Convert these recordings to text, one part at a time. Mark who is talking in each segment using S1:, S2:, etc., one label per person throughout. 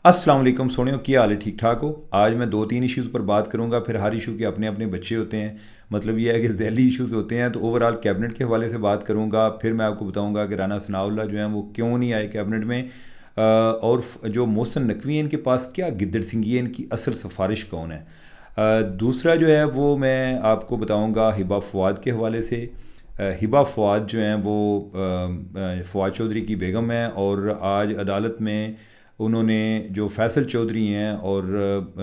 S1: السلام علیکم سونیو، کیا حال ہے؟ ٹھیک ٹھاک ہو؟ آج میں دو تین ایشوز پر بات کروں گا، پھر ہر ایشو کے اپنے اپنے بچے ہوتے ہیں، مطلب یہ ہے کہ ذیلی ایشوز ہوتے ہیں، تو اوور آل کیبنٹ کے حوالے سے بات کروں گا، پھر میں آپ کو بتاؤں گا کہ رانا ثناء اللہ جو ہیں وہ کیوں نہیں آئے کیبنٹ میں، اور جو محسن نقوی ہیں ان کے پاس کیا گدڑ سنگھی ہے، ان کی اصل سفارش کون ہے۔ دوسرا جو ہے وہ میں آپ کو بتاؤں گا ہبہ فواد کے حوالے سے۔ ہبہ فواد جو ہیں وہ فواد چودھری کی بیگم ہیں، اور آج عدالت میں انہوں نے جو فیصل چودھری ہیں اور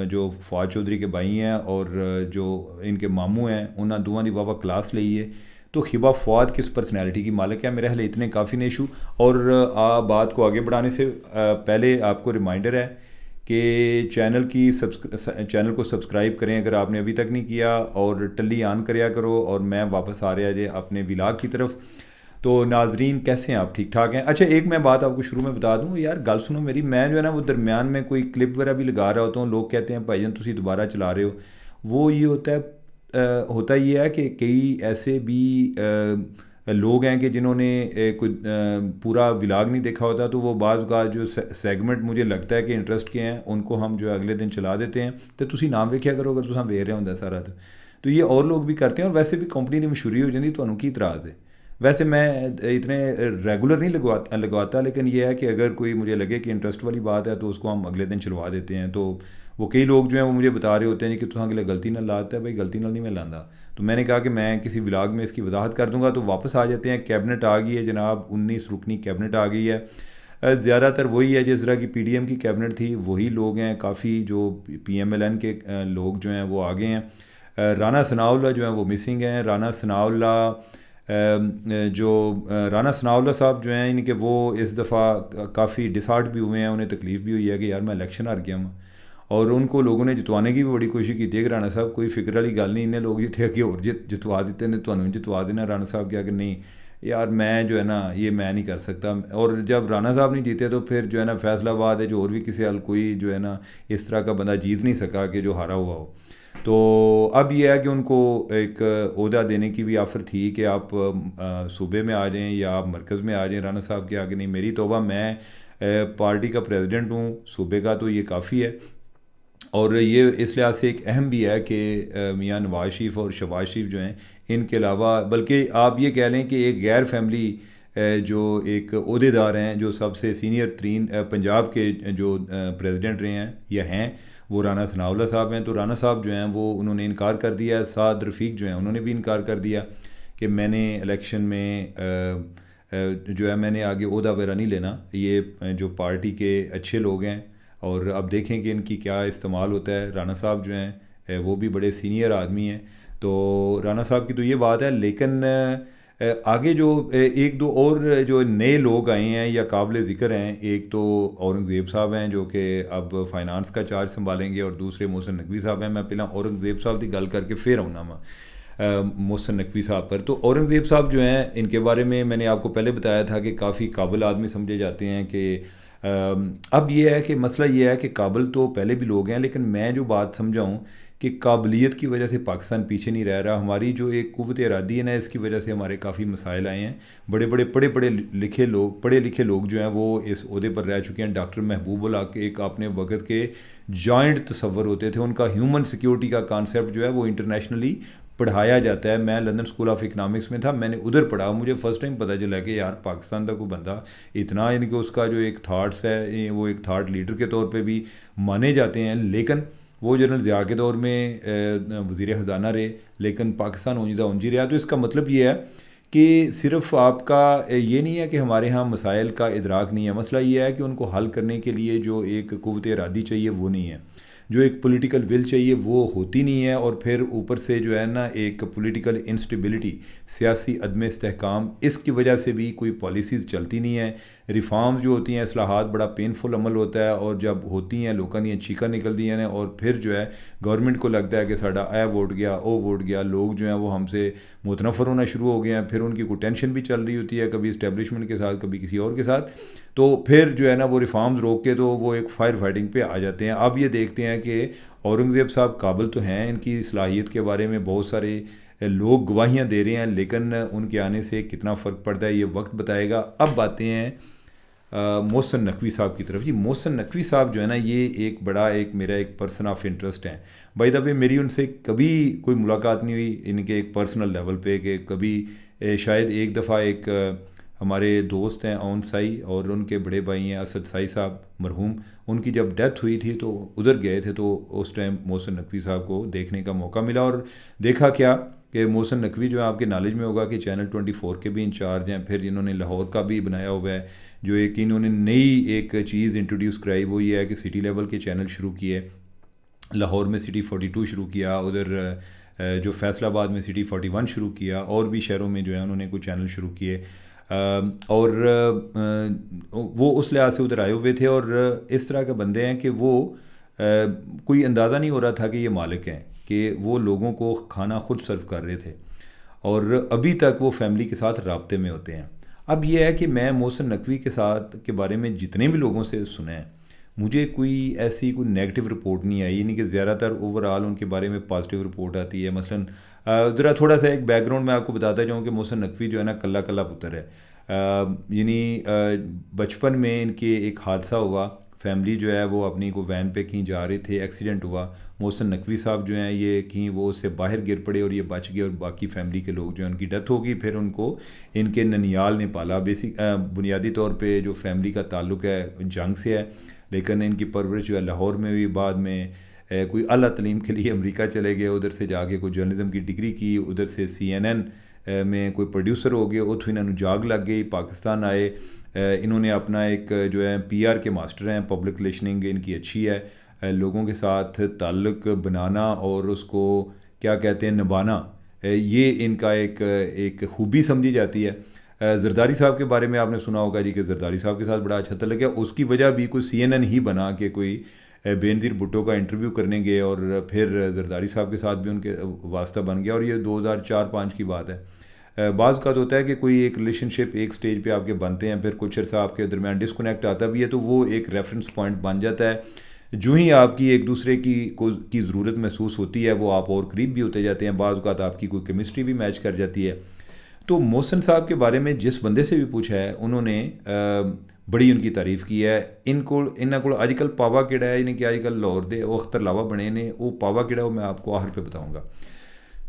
S1: جو فواد چودھری کے بھائی ہیں اور جو ان کے ماموں ہیں انہاں دوواں دی بابا کلاس لئی ہے۔ تو ہبہ فواد کس پرسنالٹی کی مالک ہے؟ میرے خیال اتنے کافی نے ایشو۔ اور بات کو آگے بڑھانے سے پہلے آپ کو ریمائنڈر ہے کہ چینل کو سبسکرائب کریں اگر آپ نے ابھی تک نہیں کیا، اور ٹلی آن کریا کرو، اور میں واپس آ رہا جے اپنے ولاگ کی طرف۔ تو ناظرین کیسے ہیں آپ؟ ٹھیک ٹھاک ہیں؟ اچھا، ایک میں بات آپ کو شروع میں بتا دوں یار، گل سنو میری، میں جو ہے نا وہ درمیان میں کوئی کلپ وغیرہ بھی لگا رہا ہوتا ہوں، لوگ کہتے ہیں بھائی جان تسی دوبارہ چلا رہے ہو، وہ یہ ہوتا یہ ہے کہ کئی ایسے بھی لوگ ہیں کہ جنہوں نے کوئی پورا ولاگ نہیں دیکھا ہوتا، تو وہ بعض اوقات جو سیگمنٹ مجھے لگتا ہے کہ انٹرسٹ کے ہیں ان کو ہم جو ہے اگلے دن چلا دیتے ہیں، تو تسی نام ویکھیا کرو اگر تساں ویکھ رہے ہوندے سارا۔ تو یہ اور لوگ بھی کرتے ہیں، اور ویسے بھی کمپنی کی مشہوری ہو جاتی، تانوں کی اعتراض ہے؟ ویسے میں اتنے ریگولر نہیں لگواتا، لیکن یہ ہے کہ اگر کوئی مجھے لگے کہ انٹرسٹ والی بات ہے تو اس کو ہم اگلے دن چلوا دیتے ہیں۔ تو وہ کئی لوگ جو ہیں وہ مجھے بتا رہے ہوتے ہیں کہ تساں اگلے غلطی نہ لاتا ہے، بھائی غلطی نال نہیں میں لاندا۔ تو میں نے کہا کہ میں کسی ولاگ میں اس کی وضاحت کر دوں گا۔ تو واپس آ جاتے ہیں، کیبنٹ آ گئی ہے جناب، 19 رکنی کیبنٹ آ گئی ہے۔ زیادہ تر وہی ہے جس طرح کی پی ڈی ایم کی کیبنٹ تھی، وہی لوگ ہیں، کافی جو پی ایم ایل این کے لوگ جو ہیں وہ آگے ہیں۔ رانا ثناء اللہ جو ہیں وہ مسنگ ہیں۔ رانا ثناء اللہ صاحب جو ہیں ان کے وہ اس دفعہ کافی ڈسہارٹ بھی ہوئے ہیں، انہیں تکلیف بھی ہوئی ہے کہ یار میں الیکشن ہار گیا ہوں، اور ان کو لوگوں نے جتوانے کی بھی بڑی کوشش کی تھی کہ رانا صاحب کوئی فکر والی گل نہیں، انہیں لوگ جتنے کہ اور جتوا دیتے ہیں، تمہیں جتوا دینا۔ رانا صاحب کیا کہ نہیں یار میں جو ہے نا یہ میں نہیں کر سکتا، اور جب رانا صاحب نہیں جیتے تو پھر جو ہے نا فیصل آباد ہے جو اور بھی کسی حال کوئی جو ہے نا اس طرح کا بندہ جیت نہیں سکا کہ جو ہارا ہوا ہو۔ تو اب یہ ہے کہ ان کو ایک عہدہ دینے کی بھی آفر تھی کہ آپ صوبے میں آ جائیں یا آپ مرکز میں آ جائیں۔ رانا صاحب کے آگے نہیں، میری توبہ، میں پارٹی کا پریزیڈنٹ ہوں صوبے کا، تو یہ کافی ہے۔ اور یہ اس لحاظ سے ایک اہم بھی ہے کہ میاں نواز شریف اور شہباز شریف جو ہیں ان کے علاوہ، بلکہ آپ یہ کہہ لیں کہ ایک غیر فیملی جو ایک عہدے دار ہیں، جو سب سے سینئر ترین پنجاب کے جو پریزیڈنٹ رہے ہیں یا ہیں، وہ رانا ثناء اللہ صاحب ہیں۔ تو رانا صاحب جو ہیں وہ انہوں نے انکار کر دیا ہے، سعد رفیق جو ہیں انہوں نے بھی انکار کر دیا کہ میں نے الیکشن میں جو ہے میں نے آگے عہدہ وغیرہ نہیں لینا، یہ جو پارٹی کے اچھے لوگ ہیں، اور اب دیکھیں کہ ان کی کیا استعمال ہوتا ہے۔ رانا صاحب جو ہیں وہ بھی بڑے سینئر آدمی ہیں، تو رانا صاحب کی تو یہ بات ہے، لیکن آگے جو ایک دو اور جو نئے لوگ آئے ہیں یا قابل ذکر ہیں، ایک تو اورنگزیب صاحب ہیں جو کہ اب فائنانس کا چارج سنبھالیں گے، اور دوسرے محسن نقوی صاحب ہیں۔ میں پہلا اورنگزیب صاحب کی گل کر کے پھر آؤں محسن نقوی صاحب پر۔ تو اورنگزیب صاحب جو ہیں ان کے بارے میں نے آپ کو پہلے بتایا تھا کہ کافی قابل آدمی سمجھے جاتے ہیں، کہ اب یہ ہے کہ مسئلہ یہ ہے کہ قابل تو پہلے بھی لوگ ہیں، لیکن میں جو بات سمجھاؤں کہ قابلیت کی وجہ سے پاکستان پیچھے نہیں رہ رہا، ہماری جو ایک قوت ارادی ہے نا، اس کی وجہ سے ہمارے کافی مسائل آئے ہیں۔ بڑے بڑے پڑھے لکھے لوگ جو ہیں وہ اس عہدے پر رہ چکے ہیں۔ ڈاکٹر محبوب اللہ کے ایک اپنے وقت کے جوائنٹ تصور ہوتے تھے، ان کا ہیومن سیکیورٹی کا کانسیپٹ جو ہے وہ انٹرنیشنلی پڑھایا جاتا ہے۔ میں لندن اسکول آف اکنامکس میں تھا، میں نے ادھر پڑھا، مجھے فرسٹ ٹائم پتہ چلا کہ یار پاکستان کا کوئی بندہ اتنا، یعنی کہ اس کا جو ایک تھاٹس ہے وہ ایک تھاٹ لیڈر کے طور پہ بھی مانے جاتے ہیں، لیکن وہ جنرل ضیاء کے دور میں وزیر خزانہ رہے، لیکن پاکستان اونجی رہا۔ تو اس کا مطلب یہ ہے کہ صرف آپ کا یہ نہیں ہے کہ ہمارے ہاں مسائل کا ادراک نہیں ہے، مسئلہ یہ ہے کہ ان کو حل کرنے کے لیے جو ایک قوت ارادی چاہیے وہ نہیں ہے، جو ایک پولیٹیکل ول چاہیے وہ ہوتی نہیں ہے، اور پھر اوپر سے جو ہے نا ایک پولیٹیکل انسٹیبلٹی، سیاسی عدم استحکام، اس کی وجہ سے بھی کوئی پالیسیز چلتی نہیں ہیں۔ ریفارمز جو ہوتی ہیں، اصلاحات بڑا پینفل عمل ہوتا ہے، اور جب ہوتی ہیں لوگوں دیا چیخاں نکلتی ہیں، اور پھر جو ہے گورنمنٹ کو لگتا ہے کہ ساڈا اے ووٹ گیا او ووٹ گیا، لوگ جو ہیں وہ ہم سے متنفر ہونا شروع ہو گئے ہیں، پھر ان کی کوئی ٹینشن بھی چل رہی ہوتی ہے، کبھی اسٹیبلشمنٹ کے ساتھ کبھی کسی اور کے ساتھ، تو پھر جو ہے نا وہ ریفارمز روک کے تو وہ ایک فائر فائٹنگ پہ آ جاتے ہیں۔ اب یہ دیکھتے ہیں کہ اورنگزیب صاحب قابل تو ہیں، ان کی صلاحیت کے بارے میں بہت سارے لوگ گواہیاں دے رہے ہیں، لیکن ان کے آنے سے کتنا فرق پڑتا ہے یہ وقت بتائے گا۔ اب باتیں ہیں محسن نقوی صاحب کی طرف. جی محسن نقوی صاحب جو ہے نا یہ ایک بڑا میرا ایک پرسن آف انٹرسٹ ہیں. بائی دا وے میری ان سے کبھی کوئی ملاقات نہیں ہوئی ان کے ایک پرسنل لیول پہ کہ کبھی شاید ایک دفعہ ایک ہمارے دوست ہیں اون سائی اور ان کے بڑے بھائی ہیں اسد سائی صاحب مرحوم, ان کی جب ڈیتھ ہوئی تھی تو ادھر گئے تھے, تو اس ٹائم محسن نقوی صاحب کو دیکھنے کا موقع ملا. اور دیکھا کیا کہ محسن نقوی جو ہے آپ کے نالج میں ہوگا کہ چینل 24 کے بھی انچارج ہیں, پھر انہوں نے لاہور کا بھی بنایا ہوا ہے. جو ایک انہوں نے نئی ایک چیز انٹروڈیوس کرائی وہ یہ ہے کہ سٹی لیول کے چینل شروع کیے. لاہور میں سٹی 42 شروع کیا, ادھر جو فیصل آباد میں سٹی 41 شروع کیا, اور بھی شہروں میں جو ہے انہوں نے کوئی چینل شروع کیے. اور وہ اس لحاظ سے ادھر آئے ہوئے تھے, اور اس طرح کے بندے ہیں کہ وہ کوئی اندازہ نہیں ہو رہا تھا کہ یہ مالک ہیں, کہ وہ لوگوں کو کھانا خود سرو کر رہے تھے, اور ابھی تک وہ فیملی کے ساتھ رابطے میں ہوتے ہیں. اب یہ ہے کہ میں محسن نقوی کے ساتھ کے بارے میں جتنے بھی لوگوں سے سنا ہے, مجھے کوئی ایسی کوئی نیگیٹو رپورٹ نہیں آئی, یعنی کہ زیادہ تر اوور آل ان کے بارے میں پازیٹیو رپورٹ آتی ہے. مثلاً ذرا تھوڑا سا ایک بیک گراؤنڈ میں آپ کو بتاتا جاؤں کہ محسن نقوی جو ہے نا کلّا کلّا پتر ہے. یعنی بچپن میں ان کے ایک حادثہ ہوا, فیملی جو ہے وہ اپنی کو وین پہ کہیں جا رہے تھے, ایکسیڈنٹ ہوا. محسن نقوی صاحب جو ہیں یہ کہیں وہ اس سے باہر گر پڑے اور یہ بچ گئے, اور باقی فیملی کے لوگ جو ہیں ان کی ڈیتھ ہو گئی. پھر ان کو ان کے ننیال نے پالا. بنیادی طور پہ جو فیملی کا تعلق ہے جنگ سے ہے, لیکن ان کی پرورش جو ہے لاہور میں ہوئی. بعد میں کوئی اعلیٰ تعلیم کے لیے امریکہ چلے گئے, ادھر سے جا کے کوئی جرنلزم کی ڈگری کی, ادھر سے CNN میں کوئی پروڈیوسر ہو گئے, اتھو انہوں نے جاگ لگ گئی, پاکستان آئے. انہوں نے اپنا ایک جو ہے PR کے ماسٹر ہیں, پبلک ریلیشننگ ان کی اچھی ہے, لوگوں کے ساتھ تعلق بنانا اور اس کو کیا کہتے ہیں نبھانا, یہ ان کا ایک خوبی سمجھی جاتی ہے. زرداری صاحب کے بارے میں آپ نے سنا ہوگا جی کہ زرداری صاحب کے ساتھ بڑا اچھا تعلق ہے. اس کی وجہ بھی کوئی CNN ہی بنا کہ کوئی بے نظیر بھٹو کا انٹرویو کرنے گئے, اور پھر زرداری صاحب کے ساتھ بھی ان کے واسطہ بن گیا, اور یہ 2004-05 کی بات ہے. بعض اوقات ہوتا ہے کہ کوئی ایک ریلیشن شپ ایک سٹیج پہ آپ کے بنتے ہیں, پھر کچھ عرصہ آپ کے درمیان ڈسکنیکٹ آتا بھی ہے, تو وہ ایک ریفرنس پوائنٹ بن جاتا ہے. جو ہی آپ کی ایک دوسرے کی ضرورت محسوس ہوتی ہے, وہ آپ اور قریب بھی ہوتے جاتے ہیں. بعض اوقات آپ کی کوئی کیمسٹری بھی میچ کر جاتی ہے. تو محسن صاحب کے بارے میں جس بندے سے بھی پوچھا ہے, انہوں نے بڑی ان کی تعریف کی ہے. انہوں کو آج کل پاوا کہڑا ہے, یعنی کہ آج کل لاہور دے وہ اختر لاوا بنے نے, وہ پاوا کہڑا ہے وہ میں آپ کو آخر پہ بتاؤں گا.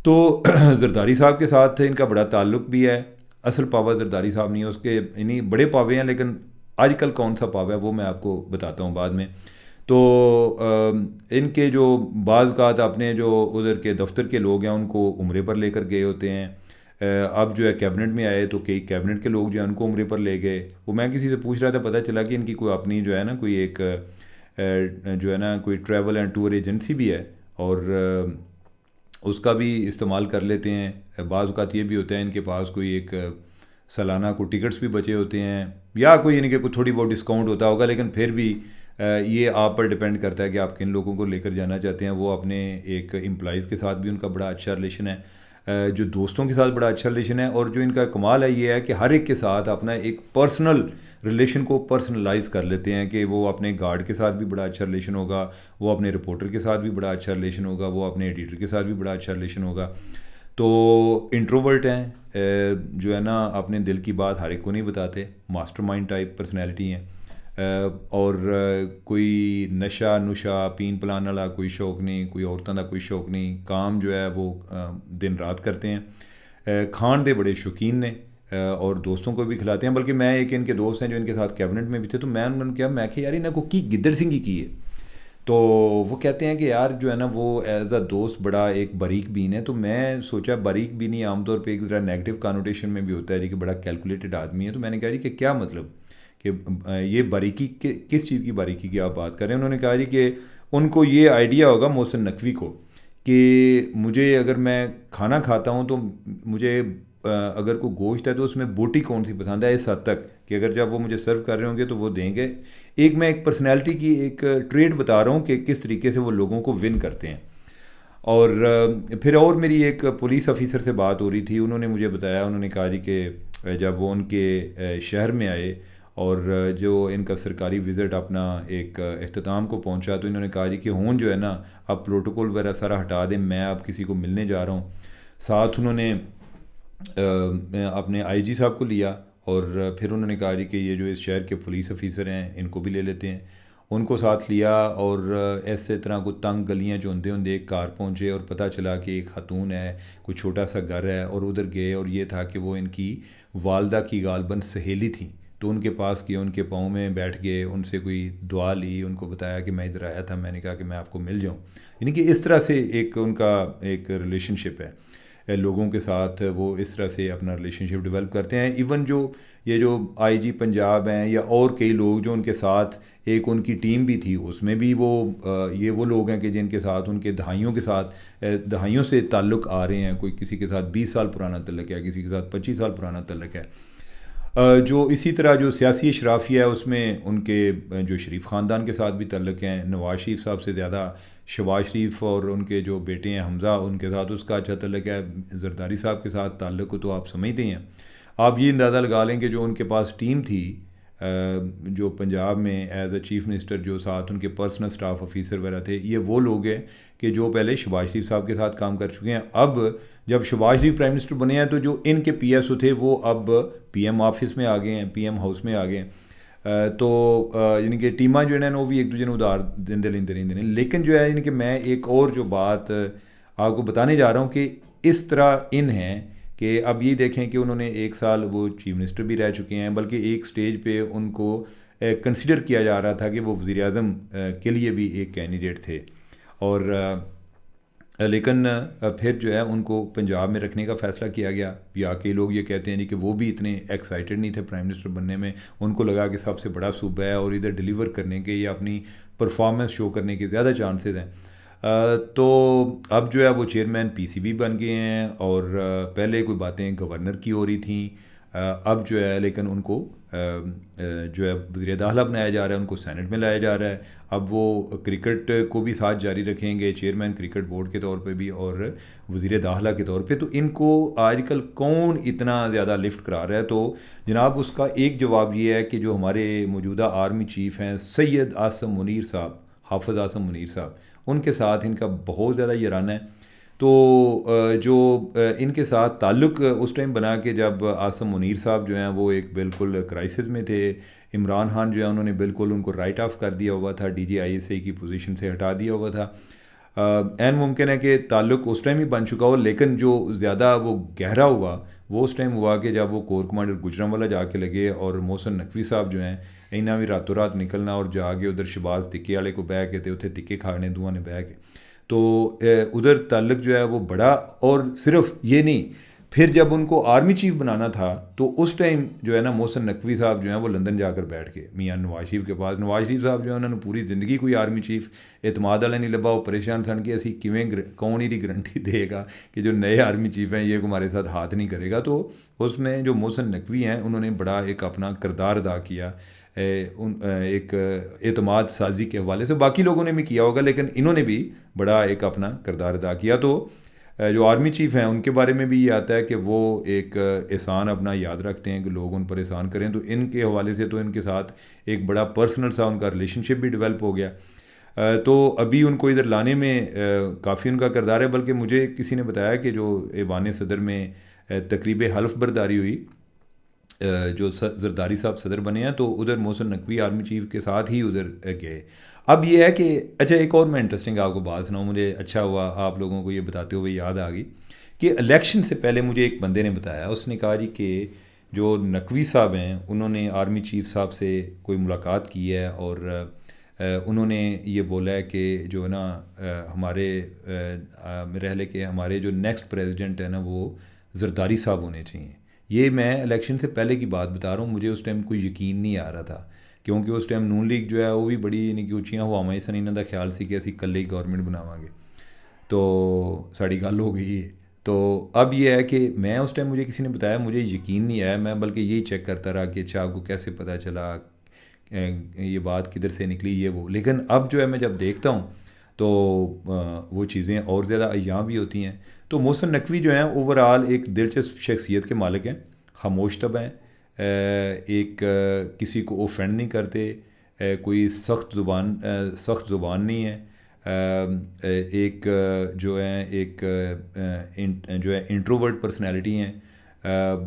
S1: تو زرداری صاحب کے ساتھ ان کا بڑا تعلق بھی ہے. اصل پاوا زرداری صاحب نہیں ہے, اس کے یعنی بڑے پاوے ہیں, لیکن آج کل کون سا پاوا ہے وہ میں آپ کو بتاتا ہوں بعد میں. تو ان کے جو بعض اوقات اپنے جو ادھر کے دفتر کے لوگ ہیں ان کو عمرے پر لے کر گئے ہوتے ہیں. اب جو ہے کیبنٹ میں آئے تو کئی کیبنٹ کے لوگ جو ہیں ان کو عمرے پر لے گئے. وہ میں کسی سے پوچھ رہا تھا, پتہ چلا کہ ان کی کوئی اپنی جو ہے نا کوئی ایک جو ہے نا کوئی ٹریول اینڈ ٹور ایجنسی بھی ہے, اور اس کا بھی استعمال کر لیتے ہیں. بعض اوقات یہ بھی ہوتا ہے ان کے پاس کوئی ایک سالانہ کوئی ٹکٹس بھی بچے ہوتے ہیں, یا کوئی یعنی کہ کوئی تھوڑی بہت ڈسکاؤنٹ ہوتا ہوگا, لیکن پھر بھی یہ آپ پر ڈپینڈ کرتا ہے کہ آپ کن لوگوں کو لے کر جانا چاہتے ہیں. وہ اپنے ایک امپلائیز کے ساتھ بھی ان کا بڑا اچھا ریلیشن ہے, جو دوستوں کے ساتھ بڑا اچھا ریلیشن ہے. اور جو ان کا کمال ہے یہ ہے کہ ہر ایک کے ساتھ اپنا ایک پرسنل ریلیشن کو پرسنلائز کر لیتے ہیں, کہ وہ اپنے گارڈ کے ساتھ بھی بڑا اچھا ریلیشن ہوگا, وہ اپنے رپورٹر کے ساتھ بھی بڑا اچھا ریلیشن ہوگا, وہ اپنے ایڈیٹر کے ساتھ بھی بڑا اچھا ریلیشن ہوگا. تو انٹروورٹ ہیں, جو ہے نا اپنے دل کی بات ہر ایک کو نہیں بتاتے, ماسٹر مائنڈ ٹائپ پرسنالٹی ہیں. اور کوئی نشہ نشہ پین پلان والا کوئی شوق نہیں, کوئی عورتوں کا کوئی شوق نہیں. کام جو ہے وہ دن رات کرتے ہیں. کھان دے بڑے شوقین نے, اور دوستوں کو بھی کھلاتے ہیں. بلکہ میں ایک ان کے دوست ہیں جو ان کے ساتھ کیبنٹ میں بھی تھے, تو میں انہوں نے کہا, میں کہ یار انہیں کو کی گدڑ سنگھی کی ہے. تو وہ کہتے ہیں کہ یار جو ہے نا وہ ایز اے دوست بڑا ایک باریک بین ہے. تو میں سوچا باریک بینی عام طور پہ ایک ذرا نیگیٹو کانوٹیشن میں بھی ہوتا ہے جی کہ بڑا کیلکولیٹڈ آدمی ہے. تو میں نے کہا جی کہ کیا مطلب کہ یہ باریکی کس چیز کی باریکی کی آپ بات کر رہے ہیں. انہوں نے کہا جی کہ ان کو یہ آئیڈیا ہوگا محسن نقوی کو کہ مجھے اگر میں کھانا کھاتا ہوں تو مجھے اگر کوئی گوشت ہے تو اس میں بوٹی کون سی پسند ہے, اس حد تک کہ اگر جب وہ مجھے سرو کر رہے ہوں گے تو وہ دیں گے. میں ایک پرسنالٹی کی ایک ٹریٹ بتا رہا ہوں کہ کس طریقے سے وہ لوگوں کو ون کرتے ہیں. اور پھر اور میری ایک پولیس آفیسر سے بات ہو رہی تھی, انہوں نے مجھے بتایا, انہوں نے کہا جی کہ جب وہ ان کے شہر میں آئے اور جو ان کا سرکاری وزٹ اپنا ایک اختتام کو پہنچا, تو انہوں نے کہا جی کہ ہون جو ہے نا اب پروٹوکول وغیرہ سارا ہٹا دیں, میں اب کسی کو ملنے جا رہا ہوں. ساتھ انہوں نے اپنے IG صاحب کو لیا, اور پھر انہوں نے کہا جی کہ یہ جو اس شہر کے پولیس آفیسر ہیں ان کو بھی لے لیتے ہیں، ان کو ساتھ لیا، اور ایسے طرح کو تنگ گلیاں جو ہوندے ایک کار پہنچے اور پتہ چلا کہ ایک خاتون ہے، کوئی چھوٹا سا گھر ہے، اور ادھر گئے، اور یہ تھا کہ وہ ان کی والدہ کی غالباً سہیلی تھیں، تو ان کے پاس گئے، ان کے پاؤں میں بیٹھ گئے، ان سے کوئی دعا لی، ان کو بتایا کہ میں ادھر آیا تھا، میں نے کہا کہ میں آپ کو مل جاؤں، یعنی کہ اس طرح سے ایک ان کا ایک ریلیشن شپ ہے لوگوں کے ساتھ، وہ اس طرح سے اپنا ریلیشن شپ ڈیولپ کرتے ہیں۔ ایون جو یہ جو آئی جی پنجاب ہیں یا اور کئی لوگ جو ان کے ساتھ، ایک ان کی ٹیم بھی تھی، اس میں بھی وہ یہ وہ لوگ ہیں کہ جن کے ساتھ ان کے دہائیوں سے تعلق آ رہے ہیں، کوئی کسی کے ساتھ 20 سال پرانا تعلق ہے، کسی کے ساتھ 25 سال پرانا تعلق ہے۔ جو اسی طرح جو سیاسی اشرافیہ ہے اس میں ان کے جو شریف خاندان کے ساتھ بھی تعلق ہیں، نواز شریف صاحب سے زیادہ شہباز شریف اور ان کے جو بیٹے ہیں حمزہ، ان کے ساتھ اس کا اچھا تعلق ہے، زرداری صاحب کے ساتھ تعلق کو تو آپ سمجھتے ہیں۔ آپ یہ اندازہ لگا لیں کہ جو ان کے پاس ٹیم تھی جو پنجاب میں ایز اے چیف منسٹر، جو ساتھ ان کے پرسنل سٹاف آفیسر وغیرہ تھے، یہ وہ لوگ ہیں کہ جو پہلے شہباز شریف صاحب کے ساتھ کام کر چکے ہیں۔ اب جب شہباز شریف پرائم منسٹر بنے ہیں تو جو ان کے پی ایس او تھے وہ اب پی ایم آفس میں آ گئے ہیں، پی ایم ہاؤس میں آ گئے ہیں، تو یعنی کہ ٹیماں جو ہیں وہ بھی ایک دوسرے نے ادھار دیندے لیندے رہتے ہیں۔ لیکن جو ہے یعنی کہ میں ایک اور جو بات آپ کو بتانے جا رہا ہوں کہ اس طرح ان ہیں کہ اب یہ دیکھیں کہ انہوں نے 1 سال وہ چیف منسٹر بھی رہ چکے ہیں، بلکہ ایک سٹیج پہ ان کو کنسیڈر کیا جا رہا تھا کہ وہ وزیر اعظم کے لیے بھی ایک کینڈیڈیٹ تھے، اور لیکن پھر جو ہے ان کو پنجاب میں رکھنے کا فیصلہ کیا گیا۔ یا کئی لوگ یہ کہتے ہیں جی کہ وہ بھی اتنے ایکسائٹڈ نہیں تھے پرائم منسٹر بننے میں، ان کو لگا کہ سب سے بڑا صوبہ ہے اور ادھر ڈیلیور کرنے کے یا اپنی پرفارمنس شو کرنے کے زیادہ چانسز ہیں۔ تو اب جو ہے وہ چیئرمین پی سی بی بن گئے ہیں، اور پہلے کوئی باتیں گورنر کی ہو رہی تھیں، اب جو ہے لیکن ان کو جو ہے وزیر داخلہ بنایا جا رہا ہے، ان کو سینٹ میں لایا جا رہا ہے۔ اب وہ کرکٹ کو بھی ساتھ جاری رکھیں گے، چیئرمین کرکٹ بورڈ کے طور پہ بھی اور وزیر داخلہ کے طور پہ۔ تو ان کو آج کل کون اتنا زیادہ لفٹ کرا رہا ہے؟ تو جناب اس کا ایک جواب یہ ہے کہ جو ہمارے موجودہ آرمی چیف ہیں سید عاصم منیر صاحب، حافظ عاصم منیر صاحب، ان کے ساتھ ان کا بہت زیادہ یارانہ ہے۔ تو جو ان کے ساتھ تعلق اس ٹائم بنا کہ جب عاصم منیر صاحب جو ہیں وہ ایک بالکل کرائسس میں تھے، عمران خان جو ہے انہوں نے بالکل ان کو رائٹ آف کر دیا ہوا تھا، D G I S A کی پوزیشن سے ہٹا دیا ہوا تھا۔ عین ممکن ہے کہ تعلق اس ٹائم ہی بن چکا ہو، لیکن جو زیادہ وہ گہرا ہوا وہ اس ٹائم ہوا کہ جب وہ کور کمانڈر گجرانوالہ جا کے لگے، اور محسن نقوی صاحب جو ہیں انہاں بھی راتوں رات نکلنا اور جا کے ادھر شہباز تکے والے کو بہ کے اتنے تکے کھانے دواں نے بہ کے، تو ادھر تعلق جو ہے وہ بڑا۔ اور صرف یہ نہیں، پھر جب ان کو آرمی چیف بنانا تھا تو اس ٹائم جو ہے نا محسن نقوی صاحب جو ہیں وہ لندن جا کر بیٹھ گئے میاں نواز شریف کے پاس۔ نواز شریف صاحب جو ہے انہوں نے پوری زندگی کوئی آرمی چیف اعتماد والا نہیں لبا، وہ پریشان سن کہ اسی کیویں کون ہی دی گارنٹی دے گا کہ جو نئے آرمی چیف ہیں یہ ہمارے ساتھ ہاتھ نہیں کرے گا۔ تو اس میں جو محسن نقوی ہیں انہوں نے بڑا ایک اپنا کردار ادا کیا ایک اعتماد سازی کے حوالے سے، باقی لوگوں نے بھی کیا ہوگا لیکن انہوں نے بھی بڑا ایک اپنا کردار ادا کیا۔ تو جو آرمی چیف ہیں ان کے بارے میں بھی یہ آتا ہے کہ وہ ایک احسان اپنا یاد رکھتے ہیں کہ لوگ ان پر احسان کریں، تو ان کے حوالے سے تو ان کے ساتھ ایک بڑا پرسنل سا ان کا ریلیشن شپ بھی ڈیولپ ہو گیا۔ تو ابھی ان کو ادھر لانے میں کافی ان کا کردار ہے، بلکہ مجھے کسی نے بتایا کہ جو ایوان صدر میں تقریب حلف برداری ہوئی، جو زرداری صاحب صدر بنے ہیں، تو ادھر محسن نقوی آرمی چیف کے ساتھ ہی ادھر گئے۔ اب یہ ہے کہ اچھا ایک اور میں انٹرسٹنگ آپ کو بات سناؤں، مجھے اچھا ہوا آپ لوگوں کو یہ بتاتے ہوئے یاد آ گئی کہ الیکشن سے پہلے مجھے ایک بندے نے بتایا، اس نے کہا جی کہ جو نقوی صاحب ہیں انہوں نے آرمی چیف صاحب سے کوئی ملاقات کی ہے، اور انہوں نے یہ بولا ہے کہ جو ہے نا ہمارے میرے خیال ہے کہ ہمارے جو نیکسٹ پریزیڈنٹ ہے نا وہ زرداری صاحب ہونے چاہیے۔ یہ میں الیکشن سے پہلے کی بات بتا رہا ہوں، مجھے اس ٹائم کوئی یقین نہیں آ رہا تھا، کیونکہ اس ٹائم نون لیگ جو ہے وہ بھی بڑی یعنی کہ اچیاں ہواواں سن، انہوں کا خیال سی کہ اسی کلے ہی گورنمنٹ بناواں گے، تو ساری گل ہو گئی ہے۔ تو اب یہ ہے کہ میں اس ٹائم مجھے کسی نے بتایا، مجھے یقین نہیں آیا، میں بلکہ یہی چیک کرتا رہا کہ اچھا آپ کو کیسے پتہ چلا، یہ بات کدھر سے نکلی، یہ وہ۔ لیکن اب جو ہے میں جب دیکھتا ہوں تو وہ چیزیں اور زیادہ ایاں بھی ہوتی ہیں۔ تو محسن نقوی جو ہیں اوور آل ایک دلچسپ شخصیت کے مالک ہیں، خاموش طبع ہیں، ایک کسی کو اوفینڈ نہیں کرتے، کوئی سخت زبان نہیں ہے، ایک جو ہے ایک جو ہے انٹروورٹ پرسنالٹی ہیں،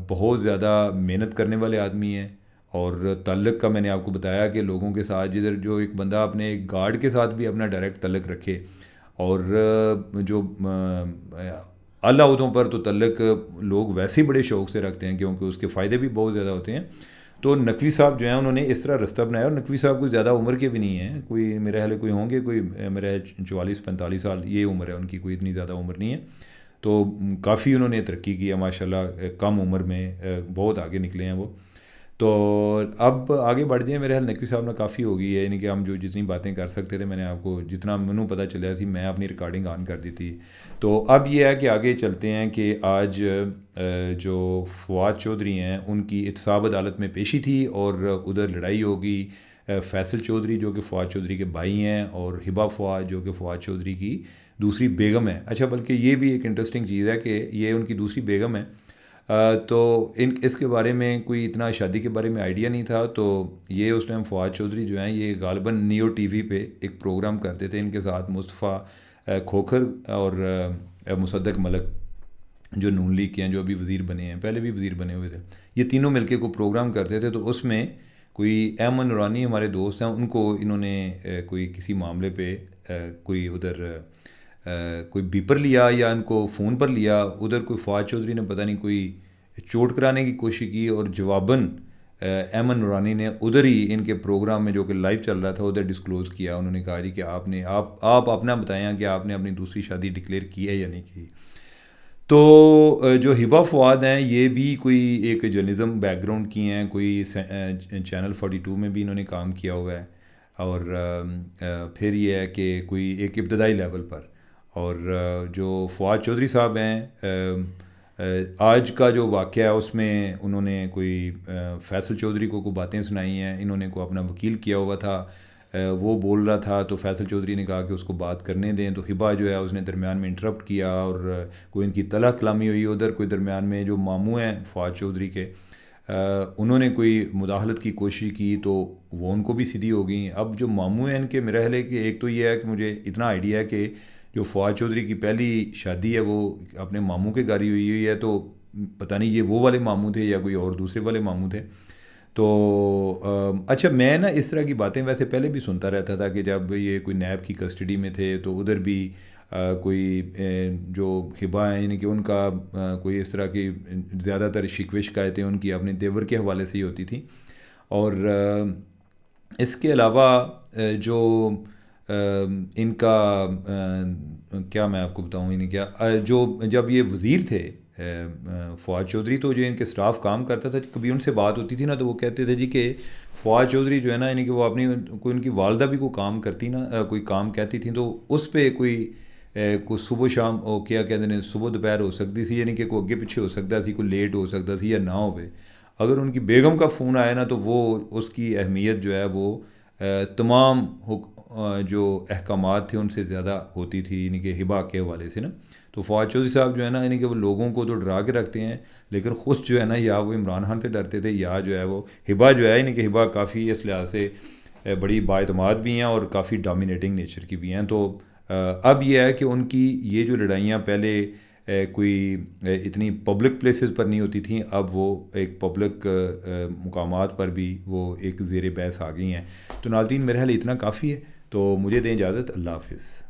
S1: بہت زیادہ محنت کرنے والے آدمی ہیں، اور تعلق کا میں نے آپ کو بتایا کہ لوگوں کے ساتھ جدھر جو ایک بندہ اپنے ایک گارڈ کے ساتھ بھی اپنا ڈائریکٹ تعلق رکھے، اور جو اعلیٰ عہدوں پر تو تعلق لوگ ویسے ہی بڑے شوق سے رکھتے ہیں کیونکہ اس کے فائدے بھی بہت زیادہ ہوتے ہیں. تو نقوی صاحب جو ہیں انہوں نے اس طرح رستہ بنایا، اور نقوی صاحب کوئی زیادہ عمر کے بھی نہیں ہیں، کوئی میرے خیال کوئی ہوں گے کوئی میرے 44-45 سال یہ عمر ہے ان کی، کوئی اتنی زیادہ عمر نہیں ہے. تو کافی انہوں نے ترقی کی ہے ماشاءاللہ، کم عمر میں بہت آگے نکلے ہیں وہ. تو اب آگے بڑھ جائیں، میرے حال نقوی صاحب نے کافی ہو گئی ہے، یعنی کہ ہم جو جتنی باتیں کر سکتے تھے میں نے آپ کو جتنا منوں پتہ چلیا سی میں اپنی ریکارڈنگ آن کر دی تھی. تو اب یہ ہے کہ آگے چلتے ہیں کہ آج جو فواد چودھری ہیں ان کی احتساب عدالت میں پیشی تھی، اور ادھر لڑائی ہوگی فیصل چودھری جو کہ فواد چودھری کے بھائی ہیں، اور ہبا فواد جو کہ فواد چودھری کی دوسری بیگم ہے. اچھا، بلکہ یہ بھی ایک انٹرسٹنگ چیز ہے کہ یہ ان کی دوسری بیگم ہے. تو اس کے بارے میں کوئی اتنا شادی کے بارے میں آئیڈیا نہیں تھا. تو یہ اس ٹائم فواد چودھری جو ہیں یہ غالباً نیو ٹی وی پہ ایک پروگرام کرتے تھے، ان کے ساتھ مصطفیٰ کھوکھر اور مصدق ملک جو نون لیگ کے ہیں، جو ابھی وزیر بنے ہیں، پہلے بھی وزیر بنے ہوئے تھے. یہ تینوں مل کے کوئی پروگرام کرتے تھے. تو اس میں کوئی احمد نورانی ہمارے دوست ہیں، ان کو انہوں نے کوئی کسی معاملے پہ کوئی ادھر کوئی بیپر لیا یا ان کو فون پر لیا، ادھر کوئی فواد چودھری نے پتہ نہیں کوئی چوٹ کرانے کی کوشش کی، اور جواباً احمد نورانی نے ادھر ہی ان کے پروگرام میں جو کہ لائیو چل رہا تھا ادھر ڈسکلوز کیا. انہوں نے کہا جی کہ آپ اپنا بتائیں کہ آپ نے اپنی دوسری شادی ڈکلیئر کی ہے یا نہیں کی. تو جو ہبا فواد ہیں یہ بھی کوئی ایک جرنلزم بیک گراؤنڈ کی ہیں، کوئی چینل 42 میں بھی انہوں نے کام کیا ہوا ہے، اور پھر یہ ہے کہ کوئی ایک ابتدائی لیول پر. اور جو فواد چودھری صاحب ہیں، آج کا جو واقعہ ہے اس میں انہوں نے کوئی فیصل چودھری کو باتیں سنائی ہیں، انہوں نے اپنا وکیل کیا ہوا تھا، وہ بول رہا تھا تو فیصل چودھری نے کہا کہ اس کو بات کرنے دیں. تو ہبا جو ہے اس نے درمیان میں انٹرپٹ کیا، اور کوئی ان کی طلح کلامی ہوئی ادھر. کوئی درمیان میں جو ماموں ہیں فواد چودھری کے، انہوں نے کوئی مداخلت کی کوشش کی تو وہ ان کو بھی سیدھی ہو گئیں. اب جو ماموں ہیں ان کے میرا خیال ہے کہ ایک تو یہ ہے کہ مجھے اتنا آئیڈیا ہے کہ جو فواد چودھری کی پہلی شادی ہے وہ اپنے ماموں کے گھر ہوئی ہے، تو پتہ نہیں یہ وہ والے ماموں تھے یا کوئی اور دوسرے والے ماموں تھے. تو اچھا، میں نا اس طرح کی باتیں ویسے پہلے بھی سنتا رہتا تھا کہ جب یہ کوئی نیب کی کسٹڈی میں تھے تو ادھر بھی کوئی جو ہبا ہیں یعنی کہ ان کا کوئی اس طرح کی زیادہ تر شکوے شکایتیں ان کی اپنے دیور کے حوالے سے ہی ہوتی تھیں. اور اس کے علاوہ جو ان کا کیا میں آپ کو بتاؤں، یعنی کیا جو جب یہ وزیر تھے فواد چودھری، تو جو ان کے سٹاف کام کرتا تھا کبھی ان سے بات ہوتی تھی نا تو وہ کہتے تھے جی کہ فواد چودھری جو ہے نا، یعنی کہ وہ اپنی کوئی ان کی والدہ بھی کوئی کام کرتی نا، کوئی کام کہتی تھیں تو اس پہ کوئی صبح شام کیا کہتے ہیں صبح دوپہر ہو سکتی سی، یعنی کہ کوئی اگے پیچھے ہو سکتا سی، کوئی لیٹ ہو سکتا سی یا نہ ہو پہ. اگر ان کی بیگم کا فون آیا نا تو وہ اس کی اہمیت جو ہے وہ تمام جو احکامات تھے ان سے زیادہ ہوتی تھی، یعنی کہ ہبا کے حوالے سے نا. تو فواد چودھری صاحب جو ہے نا، یعنی کہ وہ لوگوں کو تو ڈرا کے رکھتے ہیں، لیکن خود جو ہے نا یا وہ عمران خان سے ڈرتے تھے یا جو ہے وہ ہبا جو ہے، یعنی کہ ہبا کافی اس لحاظ سے بڑی بااعتماد بھی ہیں اور کافی ڈومینیٹنگ نیچر کی بھی ہیں. تو اب یہ ہے کہ ان کی یہ جو لڑائیاں پہلے کوئی اتنی پبلک پلیسز پر نہیں ہوتی تھیں، اب وہ ایک پبلک مقامات پر بھی وہ ایک زیر بحث آ گئی ہیں. تو ناظرین، میرے حال اتنا کافی ہے، تو مجھے دیں اجازت. اللہ حافظ.